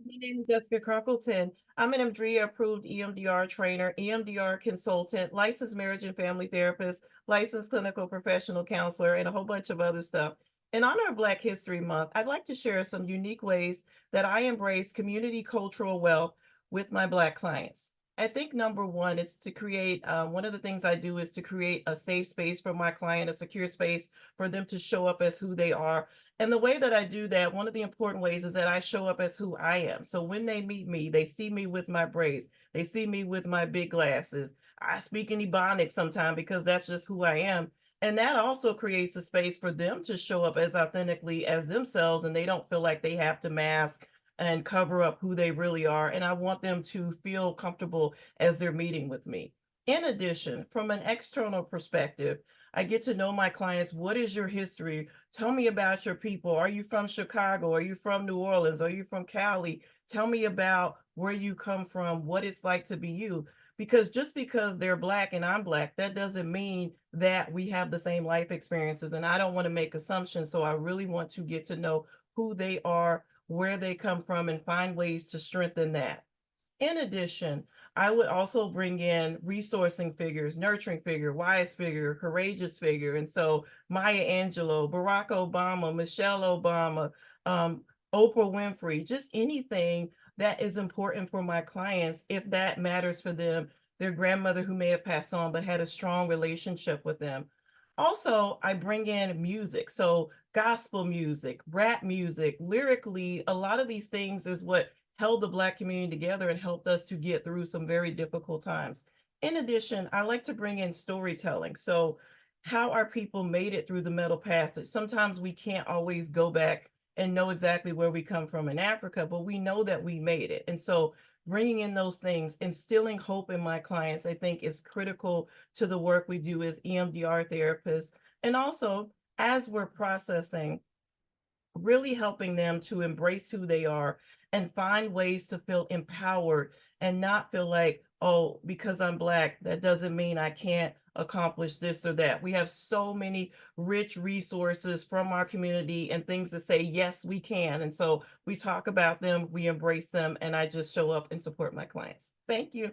My name is Jessica Crunkleton. I'm an EMDRIA approved EMDR trainer, EMDR consultant, licensed marriage and family therapist, licensed clinical professional counselor, and a whole bunch of other stuff. In honor of Black History Month, I'd like to share some unique ways that I embrace community cultural wealth with my Black clients. I think number one, it's to create, one of the things I do is to create a safe space for my client, a secure space for them to show up as who they are. And the way that I do that, one of the important ways is that I show up as who I am. So when they meet me, they see me with my braids, they see me with my big glasses. I speak in Ebonics sometimes because that's just who I am. And that also creates a space for them to show up as authentically as themselves, and they don't feel like they have to mask and cover up who they really are. And I want them to feel comfortable as they're meeting with me. In addition, from an external perspective, I get to know my clients. What is your history? Tell me about your people. Are you from Chicago? Are you from New Orleans? Are you from Cali? Tell me about where you come from, what it's like to be you. Because just because they're Black and I'm Black, that doesn't mean that we have the same life experiences. And I don't want to make assumptions. So I really want to get to know who they are, where they come from, and find ways to strengthen that. In addition, I would also bring in resourcing figures, nurturing figure, wise figure, courageous figure. And so Maya Angelou, Barack Obama, Michelle Obama, um, Oprah Winfrey, just anything that is important for my clients if that matters for them, their grandmother who may have passed on but had a strong relationship with them. Also, I bring in music. So gospel music, rap music, lyrically, a lot of these things is what held the Black community together and helped us to get through some very difficult times. In addition, I like to bring in storytelling. So, how our people made it through the Middle Passage. Sometimes we can't always go back and know exactly where we come from in Africa, but we know that we made it. And so, bringing in those things, instilling hope in my clients, I think is critical to the work we do as EMDR therapists. And also, as we're processing, really helping them to embrace who they are and find ways to feel empowered and not feel like, oh, because I'm Black, that doesn't mean I can't accomplish this or that. We have so many rich resources from our community and things to say, yes, we can. And so we talk about them, we embrace them, and I just show up and support my clients. Thank you.